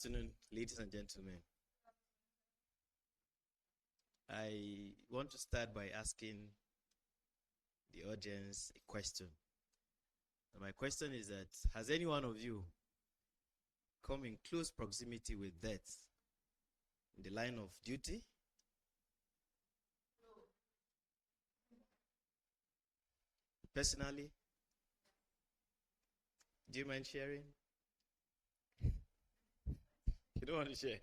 Afternoon, ladies and gentlemen. I want to start by asking the audience a question. And my question is that has any one of you come in close proximity with death in the line of duty? Personally? Do you mind sharing? You don't want to share?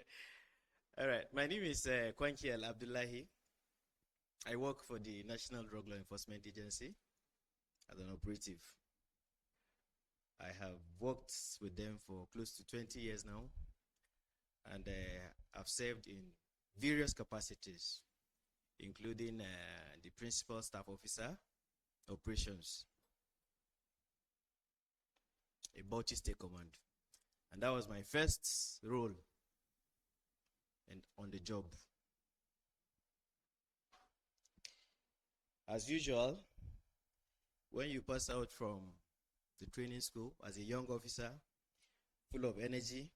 All right. My name is Abdullahi. I work for the National Drug Law Enforcement Agency as an operative. I have worked with them for close to 20 years now, and I've served in various capacities, including the Principal Staff Officer, Operations, a Bauchi State Command. And that was my first role and on the job. As usual, when you pass out from the training school as a young officer, full of energy,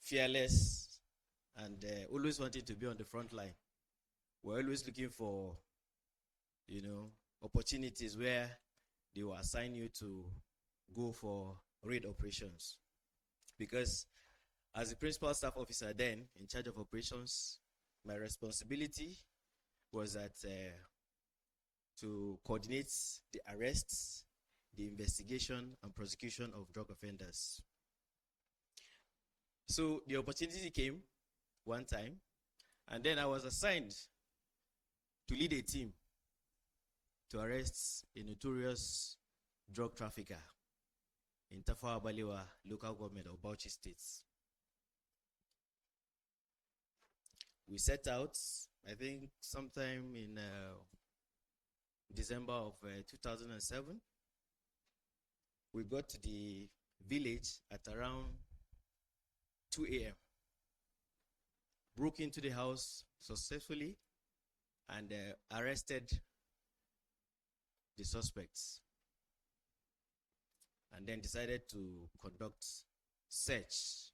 fearless, and always wanting to be on the front line, we're always looking for, opportunities where they will assign you to go for raid operations. Because as the principal staff officer then, in charge of operations, my responsibility was that to coordinate the arrests, the investigation, and prosecution of drug offenders. So the opportunity came one time, and then I was assigned to lead a team to arrest a notorious drug trafficker in Tafawa Balewa local government of Bauchi State. We set out, I think, sometime in December of 2007. We got to the village at around 2 a.m. Broke into the house successfully and arrested the suspects, and then decided to conduct search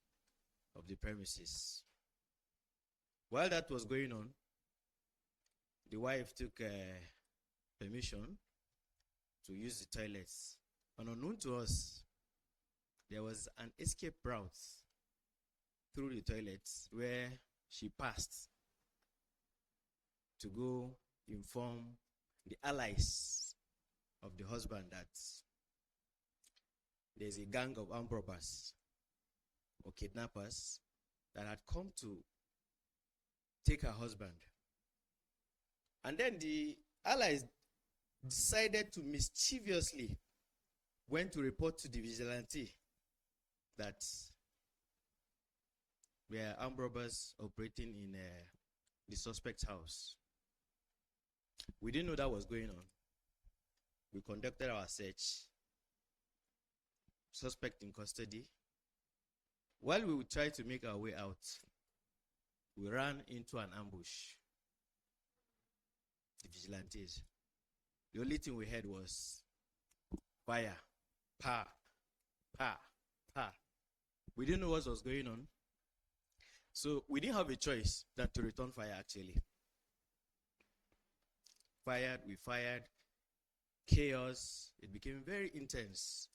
of the premises. While that was going on, the wife took permission to use the toilets. And unknown to us, there was an escape route through the toilets where she passed to go inform the allies of the husband that there's a gang of armed robbers or kidnappers that had come to take her husband. And then the allies decided to mischievously went to report to the vigilante that we are armed robbers operating in the suspect's house. We didn't know that was going on. We conducted our search. Suspect in custody. While we would try to make our way out, we ran into an ambush. The vigilantes. The only thing we heard was fire, pa, pa, pa. We didn't know what was going on. So we didn't have a choice than to return fire, actually. We fired. Chaos. It became very intense.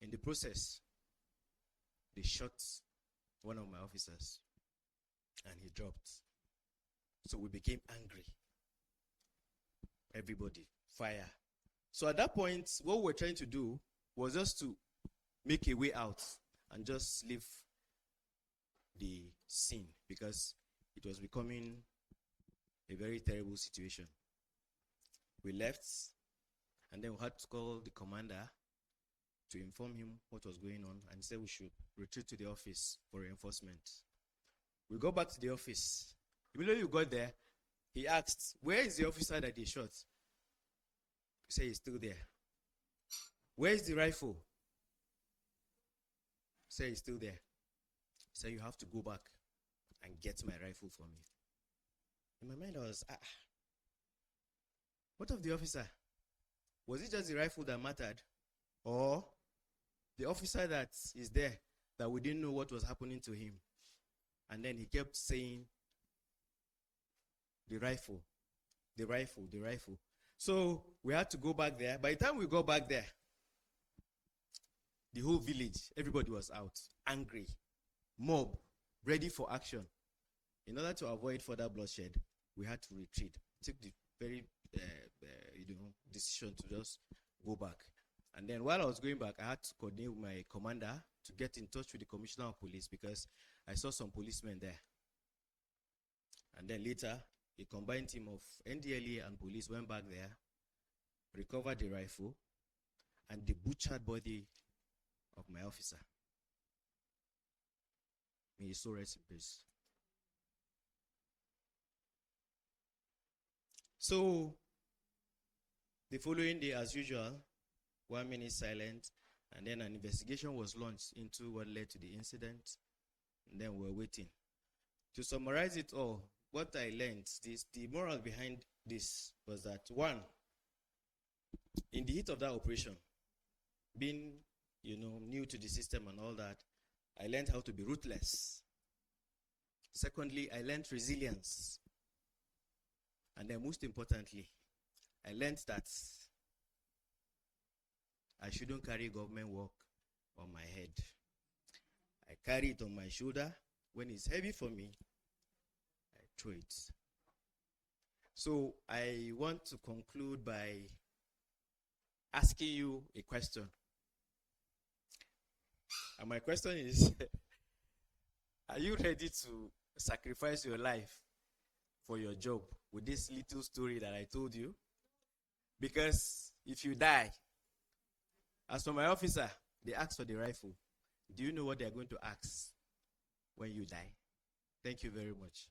In the process, they shot one of my officers and he dropped. So we became angry. Everybody, fire. So at that point, what we were trying to do was just to make a way out and just leave the scene because it was becoming a very terrible situation. We left, and then we had to call the commander to inform him what was going on, and he said we should retreat to the office for reinforcement. We go back to the office. Immediately we got there, he asked, "Where is the officer that they shot?" He said he's still there. "Where is the rifle?" He said he's still there. He said, "You have to go back and get my rifle for me." In my mind I was, what of the officer? Was it just the rifle that mattered? Or The officer that is there, that we didn't know what was happening to him. And then he kept saying, the rifle, the rifle, the rifle. So we had to go back there. By the time we got back there, the whole village, everybody was out, angry, mob, ready for action. In order to avoid further bloodshed, we had to retreat. Took the very decision to just go back. And then while I was going back, I had to coordinate with my commander to get in touch with the commissioner of police because I saw some policemen there. And then later, a combined team of NDLA and police went back there, recovered the rifle, and the butchered body of my officer. May his soul rest in peace. So, the following day, as usual, 1 minute silent, and then an investigation was launched into what led to the incident, and then we're waiting. To summarize it all, what I learned, the moral behind this was that, one, in the heat of that operation, being new to the system and all that, I learned how to be ruthless. Secondly, I learned resilience. And then most importantly, I learned that I shouldn't carry government work on my head. I carry it on my shoulder. When it's heavy for me, I throw it. So I want to conclude by asking you a question. And my question is, are you ready to sacrifice your life for your job with this little story that I told you? Because if you die, as for my officer, they ask for the rifle. Do you know what they're going to ask when you die? Thank you very much.